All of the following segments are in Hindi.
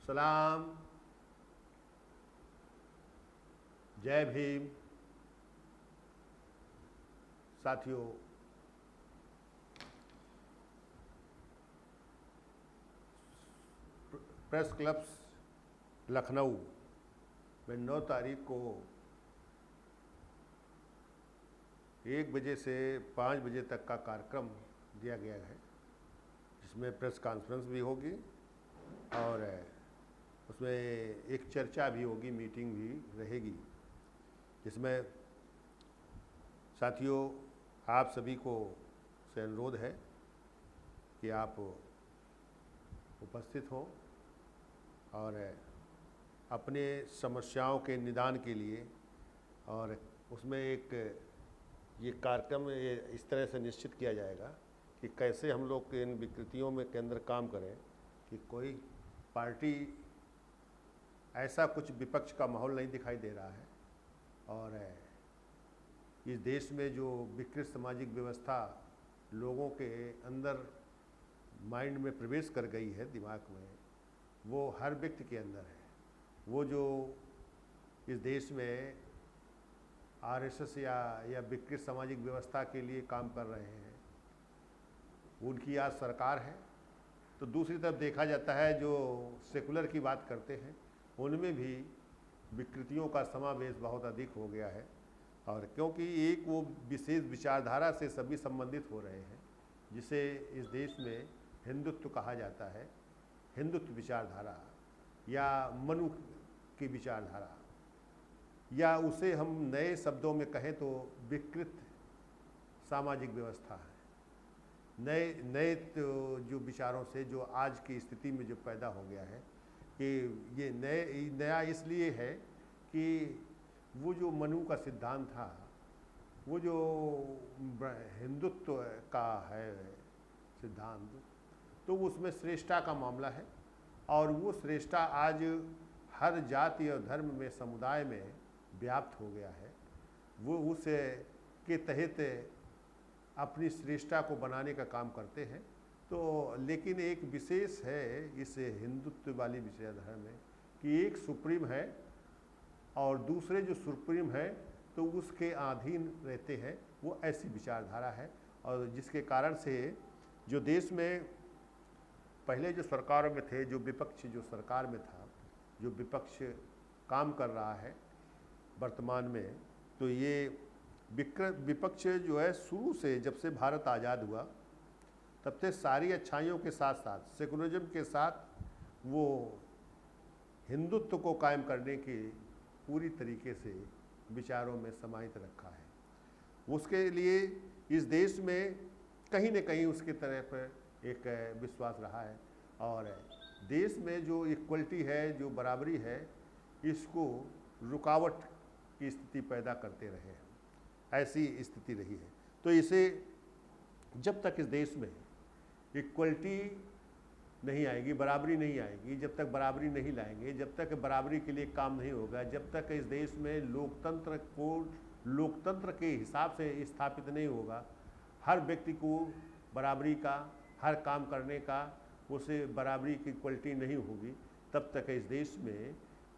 सलाम। जय भीम। साथियों, प्रेस क्लब्स लखनऊ में 9 तारीख को 1 बजे से 5 बजे तक का कार्यक्रम दिया गया है, जिसमें प्रेस कॉन्फ्रेंस भी होगी और उसमें एक चर्चा भी होगी, मीटिंग भी रहेगी। जिसमें साथियों, आप सभी को से अनुरोध है कि आप उपस्थित हों और अपने समस्याओं के निदान के लिए, और उसमें एक ये कार्यक्रम इस तरह से निश्चित किया जाएगा कि कैसे हम लोग इन विकृतियों में के अंदर काम करें कि कोई पार्टी ऐसा कुछ विपक्ष का माहौल नहीं दिखाई दे रहा है। और इस देश में जो विकृत सामाजिक व्यवस्था लोगों के अंदर माइंड में प्रवेश कर गई है, दिमाग में, वो हर व्यक्ति के अंदर है। वो जो इस देश में आरएसएस या विकृत सामाजिक व्यवस्था के लिए काम कर रहे हैं, उनकी आज सरकार है। तो दूसरी तरफ देखा जाता है जो सेकुलर की बात करते हैं, उनमें भी विकृतियों का समावेश बहुत अधिक हो गया है। और क्योंकि एक वो विशेष विचारधारा से सभी संबंधित हो रहे हैं, जिसे इस देश में हिंदुत्व कहा जाता है। हिंदुत्व विचारधारा या मनु की विचारधारा, या उसे हम नए शब्दों में कहें तो विकृत सामाजिक व्यवस्था है। नए जो विचारों से जो आज की स्थिति में जो पैदा हो गया है कि ये नया इसलिए है कि वो जो मनु का सिद्धांत था, वो जो हिंदुत्व का है सिद्धांत, तो उसमें श्रेष्ठता का मामला है। और वो श्रेष्ठता आज हर जाति और धर्म में, समुदाय में व्याप्त हो गया है। वो उस के तहत अपनी श्रेष्ठता को बनाने का काम करते हैं। तो लेकिन एक विशेष है इस हिंदुत्व वाली विचारधारा में कि एक सुप्रीम है और दूसरे जो सुप्रीम है तो उसके अधीन रहते हैं। वो ऐसी विचारधारा है, और जिसके कारण से जो देश में पहले जो सरकार में थे, जो विपक्ष जो सरकार में था, जो विपक्ष काम कर रहा है वर्तमान में, तो ये विपक्ष जो है शुरू से, जब से भारत आज़ाद हुआ तब से सारी अच्छाइयों के साथ साथ सेकुलरिज्म के साथ वो हिंदुत्व को कायम करने की पूरी तरीके से विचारों में समाहित रखा है। उसके लिए इस देश में कहीं न कहीं उसके तरफ एक विश्वास रहा है, और देश में जो इक्वलिटी है, जो बराबरी है, इसको रुकावट की स्थिति पैदा करते रहे हैं। ऐसी स्थिति रही है। तो इसे जब तक इस देश में इक्वलिटी नहीं आएगी, बराबरी नहीं आएगी, जब तक बराबरी नहीं लाएंगे, जब तक बराबरी के लिए काम नहीं होगा, जब तक इस देश में लोकतंत्र को लोकतंत्र के हिसाब से स्थापित नहीं होगा, हर व्यक्ति को बराबरी का, हर काम करने का, उसे बराबरी की इक्वलिटी नहीं होगी, तब तक इस देश में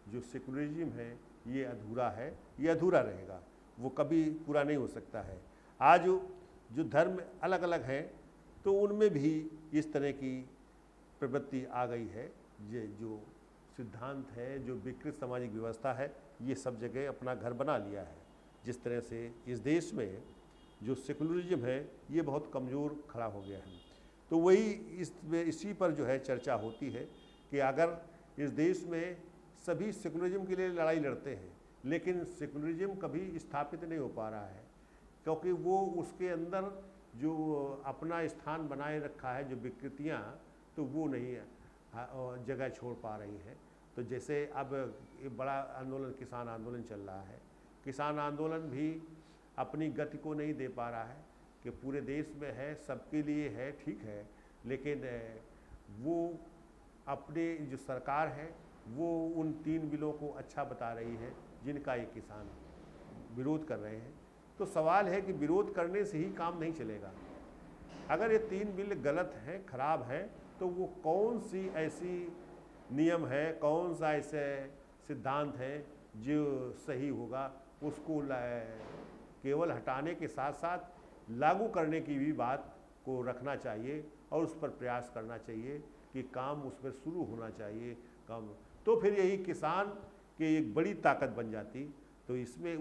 जो सेकुलरिज्म है ये अधूरा है, ये अधूरा रहेगा, वो कभी पूरा नहीं हो सकता है। आज जो धर्म अलग अलग हैं तो उनमें भी इस तरह की प्रवृत्ति आ गई है। ये जो सिद्धांत है, जो विकृत सामाजिक व्यवस्था है, ये सब जगह अपना घर बना लिया है। जिस तरह से इस देश में जो सेकुलरिज्म है ये बहुत कमज़ोर खड़ा हो गया है। तो वही इसी पर जो है चर्चा होती है कि अगर इस देश में सभी सेकुलरिज्म के लिए लड़ाई लड़ते हैं, लेकिन सेकुलरिज्म कभी स्थापित नहीं हो पा रहा है, क्योंकि वो उसके अंदर जो अपना स्थान बनाए रखा है, जो विकृतियाँ, तो वो नहीं जगह छोड़ पा रही हैं। तो जैसे अब बड़ा आंदोलन, किसान आंदोलन चल रहा है, किसान आंदोलन भी अपनी गति को नहीं दे पा रहा है कि पूरे देश में है, सबके लिए है, ठीक है, लेकिन वो अपने जो सरकार है वो उन 3 बिलों को अच्छा बता रही है जिनका ये किसान विरोध कर रहे हैं। तो सवाल है कि विरोध करने से ही काम नहीं चलेगा। अगर ये 3 बिल गलत हैं, खराब हैं, तो वो कौन सी ऐसी नियम है, कौन सा ऐसे सिद्धांत है जो सही होगा, उसको केवल हटाने के साथ साथ लागू करने की भी बात को रखना चाहिए और उस पर प्रयास करना चाहिए कि काम उस पर शुरू होना चाहिए काम। तो फिर यही किसान की एक बड़ी ताकत बन जाती। तो इसमें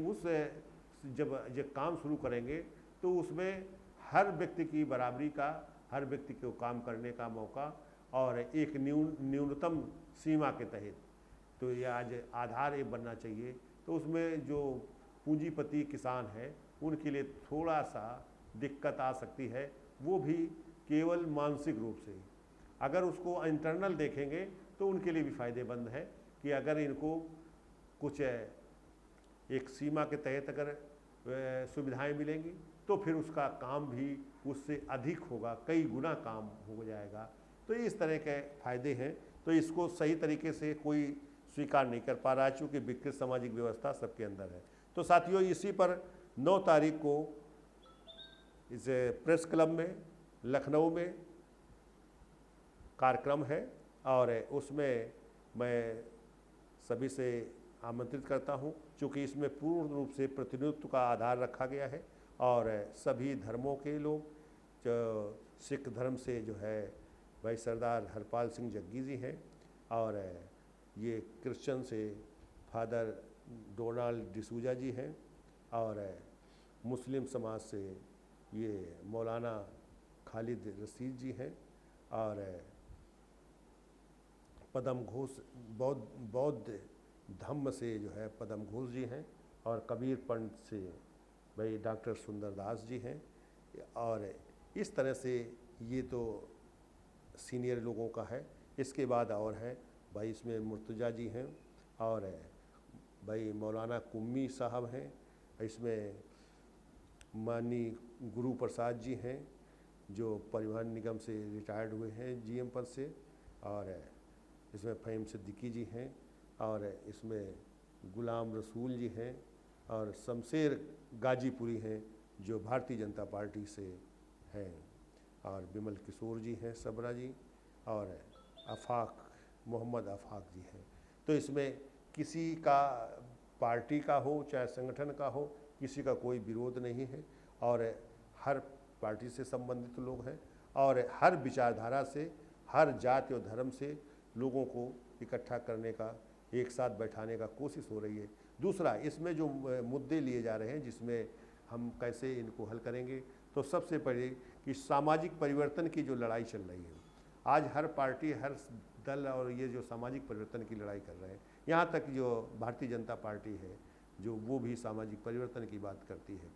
जब काम शुरू करेंगे तो उसमें हर व्यक्ति की बराबरी का, हर व्यक्ति को काम करने का मौका और एक न्यूनतम सीमा के तहत, तो ये आज आधार ये बनना चाहिए। तो उसमें जो पूंजीपति किसान है उनके लिए थोड़ा सा दिक्कत आ सकती है, वो भी केवल मानसिक रूप से। अगर उसको इंटरनल देखेंगे तो उनके लिए भी फायदेमंद है कि अगर इनको कुछ एक सीमा के तहत अगर सुविधाएं मिलेंगी तो फिर उसका काम भी उससे अधिक होगा, कई गुना काम हो जाएगा। तो इस तरह के फायदे हैं। तो इसको सही तरीके से कोई स्वीकार नहीं कर पा रहा है, चूँकि विकृत सामाजिक व्यवस्था सबके अंदर है। तो साथियों, इसी पर 9 तारीख को इस प्रेस क्लब में लखनऊ में कार्यक्रम है और उसमें मैं सभी से आमंत्रित करता हूं, चूँकि इसमें पूर्ण रूप से प्रतिनिधित्व का आधार रखा गया है और सभी धर्मों के लोग, जो सिख धर्म से जो है भाई सरदार हरपाल सिंह जग्गी जी हैं और ये क्रिश्चियन से फादर डोनाल्ड डिसूजा जी हैं और मुस्लिम समाज से ये मौलाना खालिद रशीद जी हैं और पदम घोष बौद्ध धम्म से जो है पदम घोष जी हैं और कबीर पंथ से भाई डॉक्टर सुंदरदास जी हैं। और इस तरह से ये तो सीनियर लोगों का है। इसके बाद और हैं भाई, इसमें मुर्तजा जी हैं और भाई मौलाना कुम्मी साहब हैं, इसमें माननीय गुरु प्रसाद जी हैं जो परिवहन निगम से रिटायर्ड हुए हैं जीएम पद से, और इसमें फ़हीम सिद्दीकी जी हैं और इसमें गुलाम रसूल जी हैं और शमशेर गाजीपुरी हैं जो भारतीय जनता पार्टी से हैं और विमल किशोर जी हैं सबरा जी और मोहम्मद आफाक जी हैं। तो इसमें किसी का पार्टी का हो चाहे संगठन का हो, किसी का कोई विरोध नहीं है और हर पार्टी से संबंधित लोग हैं और हर विचारधारा से, हर जाति और धर्म से लोगों को इकट्ठा करने का, एक साथ बैठाने का कोशिश हो रही है। दूसरा, इसमें जो मुद्दे लिए जा रहे हैं जिसमें हम कैसे इनको हल करेंगे, तो सबसे पहले कि सामाजिक परिवर्तन की जो लड़ाई चल रही है, आज हर पार्टी, हर दल और ये जो सामाजिक परिवर्तन की लड़ाई कर रहे हैं, यहाँ तक जो भारतीय जनता पार्टी है जो वो भी सामाजिक परिवर्तन की बात करती है।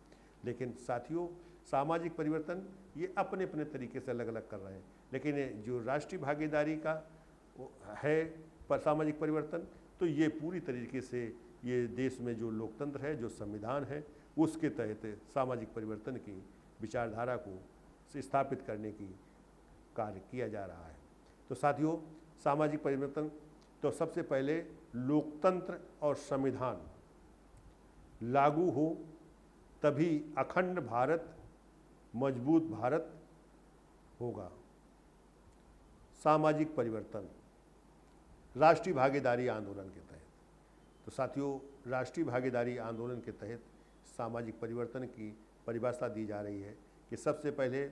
लेकिन साथियों, सामाजिक परिवर्तन ये अपने अपने तरीके से अलग अलग कर रहे हैं, लेकिन जो राष्ट्रीय भागीदारी का है पर सामाजिक परिवर्तन, तो ये पूरी तरीके से ये देश में जो लोकतंत्र है, जो संविधान है, उसके तहत सामाजिक परिवर्तन की विचारधारा को स्थापित करने की कार्य किया जा रहा है। तो साथियों, सामाजिक परिवर्तन तो सबसे पहले लोकतंत्र और संविधान लागू हो तभी अखंड भारत, मजबूत भारत होगा। सामाजिक परिवर्तन राष्ट्रीय भागीदारी आंदोलन के तहत, तो साथियों, राष्ट्रीय भागीदारी आंदोलन के तहत सामाजिक परिवर्तन की परिभाषा दी जा रही है कि सबसे पहले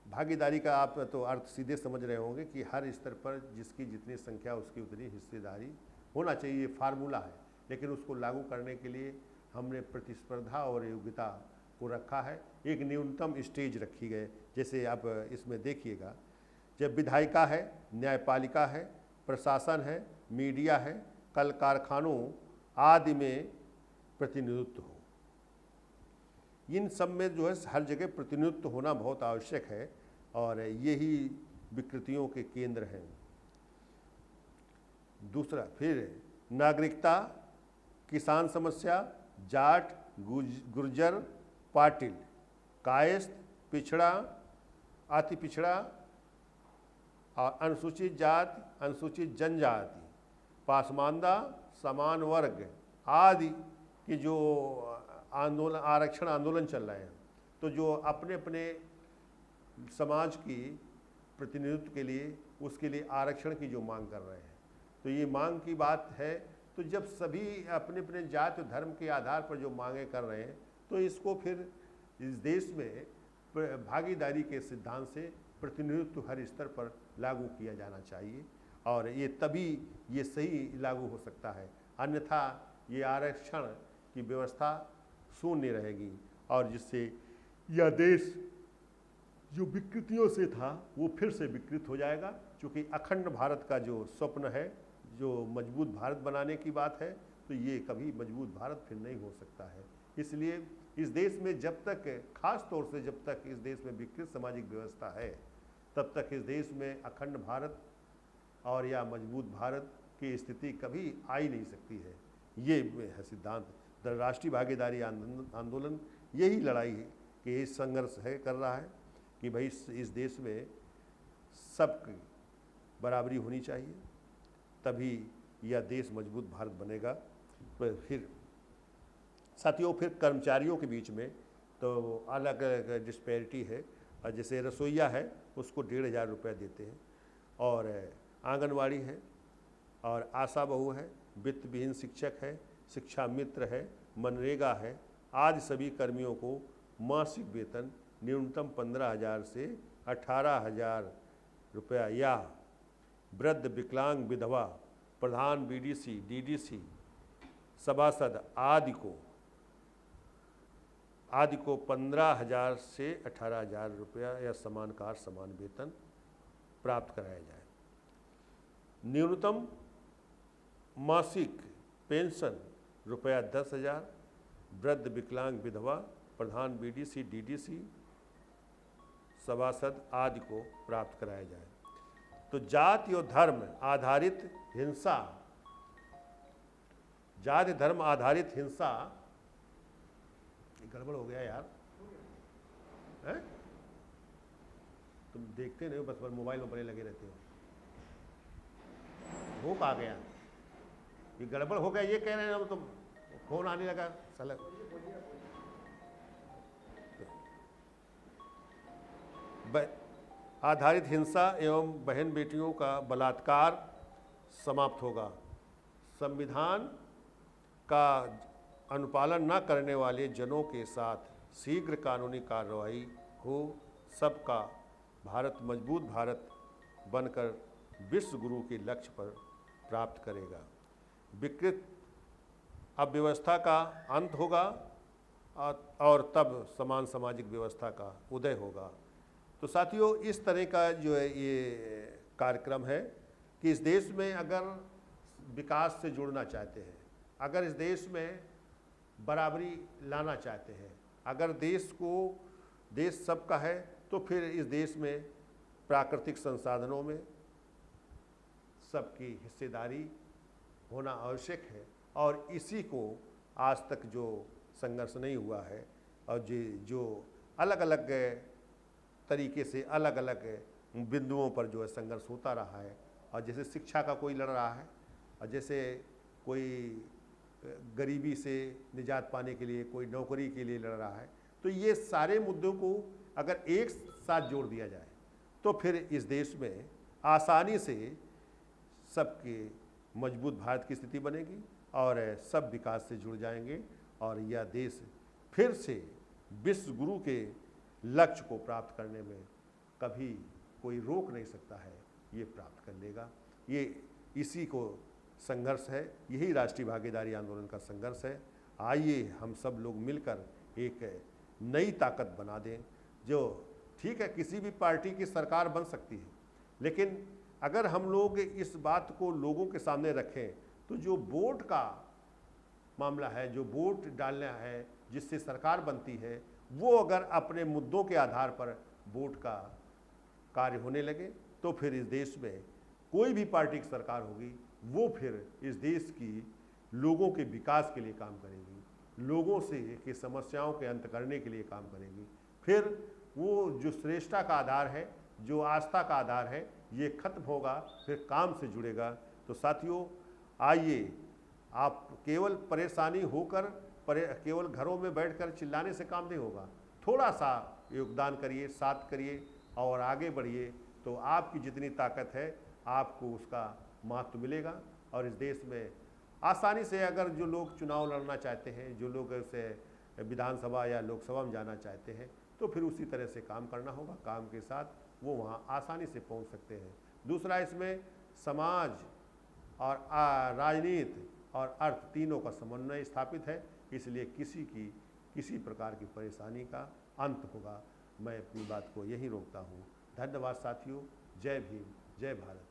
भागीदारी का आप तो अर्थ सीधे समझ रहे होंगे कि हर स्तर पर जिसकी जितनी संख्या उसकी उतनी हिस्सेदारी होना चाहिए, ये फार्मूला है। लेकिन उसको लागू करने के लिए हमने प्रतिस्पर्धा और योग्यता को रखा है, एक न्यूनतम स्टेज रखी गई। जैसे आप इसमें देखिएगा, जब विधायिका है, न्यायपालिका है, प्रशासन है, मीडिया है, कल कारखानों आदि में प्रतिनिधित्व हो, इन सब में जो है हर जगह प्रतिनिधित्व होना बहुत आवश्यक है और यही विकृतियों के केंद्र हैं। दूसरा, फिर नागरिकता, किसान समस्या, जाट, गुर्जर, पाटिल, कायस्थ, पिछड़ा, अति पिछड़ा और अनुसूचित जाति, अनुसूचित जनजाति, पासमानदा, समान वर्ग आदि की जो आंदोलन, आरक्षण आंदोलन चल रहे हैं, तो जो अपने अपने समाज की प्रतिनिधित्व के लिए उसके लिए आरक्षण की जो मांग कर रहे हैं। तो ये मांग की बात है, तो जब सभी अपने अपने जाति धर्म के आधार पर जो मांगे कर रहे हैं, तो इसको फिर इस देश में भागीदारी के सिद्धांत से प्रतिनिधित्व हर स्तर पर लागू किया जाना चाहिए, और ये तभी ये सही लागू हो सकता है। अन्यथा ये आरक्षण की व्यवस्था शून्य रहेगी, और जिससे यह देश जो विकृतियों से था वो फिर से विकृत हो जाएगा। क्योंकि अखंड भारत का जो स्वप्न है, जो मजबूत भारत बनाने की बात है, तो ये कभी मजबूत भारत फिर नहीं हो सकता है। इसलिए इस देश में जब तक, खास तौर से जब तक इस देश में विकृत सामाजिक व्यवस्था है, तब तक इस देश में अखंड भारत और या मजबूत भारत की स्थिति कभी आ ही नहीं सकती है। ये है सिद्धांत। राष्ट्रीय भागीदारी आंदोलन यही लड़ाई है कि ये संघर्ष है कर रहा है कि भाई इस देश में सबकी बराबरी होनी चाहिए, तभी यह देश मजबूत भारत बनेगा। फिर साथियों, फिर कर्मचारियों के बीच में तो अलग अलग डिस्पैरिटी है। जैसे रसोईया है उसको 1,500 रुपये देते हैं, और आंगनवाड़ी है, और आशा बहू है, वित्त विहीन शिक्षक है, शिक्षा मित्र है, मनरेगा है, आज सभी कर्मियों को मासिक वेतन न्यूनतम 15,000 से 18,000 रुपया या वृद्ध विकलांग विधवा प्रधान बीडीसी डीडीसी सभासद आदि को 15,000 से 18,000 रुपया या समान कार्य समान वेतन प्राप्त कराया जाए। न्यूनतम मासिक पेंशन रुपया 10,000 वृद्ध विकलांग विधवा प्रधान बीडीसी डीडीसी सभासद आदि को प्राप्त कराया जाए। तो जाति और धर्म आधारित हिंसा, जाति धर्म आधारित हिंसा, गड़बड़ हो गया यार, हैं? तुम देखते नहीं हो, बस मोबाइल में बड़े लगे रहते हो। वो कहाँ गया? ये गड़बड़ हो गया ये कह रहे हैं, तुम फोन आने लगा साला। आधारित हिंसा एवं बहन बेटियों का बलात्कार समाप्त होगा। संविधान का अनुपालन न करने वाले जनों के साथ शीघ्र कानूनी कार्रवाई हो। सबका भारत मजबूत भारत बनकर विश्व गुरु के लक्ष्य पर प्राप्त करेगा। विकृत अव्यवस्था का अंत होगा और तब समान सामाजिक व्यवस्था का उदय होगा। तो साथियों, इस तरह का जो है ये कार्यक्रम है कि इस देश में अगर विकास से जुड़ना चाहते हैं, अगर इस देश में बराबरी लाना चाहते हैं, अगर देश सबका है, तो फिर इस देश में प्राकृतिक संसाधनों में सबकी हिस्सेदारी होना आवश्यक है। और इसी को आज तक जो संघर्ष नहीं हुआ है, और जो अलग अलग तरीके से अलग अलग बिंदुओं पर जो है संघर्ष होता रहा है, और जैसे शिक्षा का कोई लड़ रहा है, और जैसे कोई गरीबी से निजात पाने के लिए, कोई नौकरी के लिए लड़ रहा है, तो ये सारे मुद्दों को अगर एक साथ जोड़ दिया जाए तो फिर इस देश में आसानी से सबके मजबूत भारत की स्थिति बनेगी और सब विकास से जुड़ जाएंगे, और यह देश फिर से विश्व गुरु के लक्ष्य को प्राप्त करने में कभी कोई रोक नहीं सकता है, ये प्राप्त कर लेगा। ये इसी को संघर्ष है, यही राष्ट्रीय भागीदारी आंदोलन का संघर्ष है। आइए हम सब लोग मिलकर एक नई ताकत बना दें। जो ठीक है, किसी भी पार्टी की सरकार बन सकती है, लेकिन अगर हम लोग इस बात को लोगों के सामने रखें तो जो वोट का मामला है, जो वोट डालना है जिससे सरकार बनती है, वो अगर अपने मुद्दों के आधार पर वोट का कार्य होने लगे तो फिर इस देश में कोई भी पार्टी की सरकार होगी, वो फिर इस देश की लोगों के विकास के लिए काम करेगी, लोगों से की समस्याओं के अंत करने के लिए काम करेगी। फिर वो जो श्रेष्ठता का आधार है, जो आस्था का आधार है, ये खत्म होगा, फिर काम से जुड़ेगा। तो साथियों, आइए, आप केवल परेशानी होकर केवल घरों में बैठकर चिल्लाने से काम नहीं होगा। थोड़ा सा योगदान करिए, साथ करिए और आगे बढ़िए, तो तो आपकी जितनी ताकत है आपको उसका महत्व मिलेगा। और इस देश में आसानी से अगर जो लोग चुनाव लड़ना चाहते हैं, जो लोग उसे विधानसभा या लोकसभा में जाना चाहते हैं, तो फिर उसी तरह से काम करना होगा। काम के साथ वो वहाँ आसानी से पहुँच सकते हैं। दूसरा, इसमें समाज और राजनीति और अर्थ तीनों का समन्वय स्थापित है, इसलिए किसी प्रकार की परेशानी का अंत होगा। मैं अपनी बात को यहीं रोकता हूँ। धन्यवाद साथियों। जय भीम, जय भारत।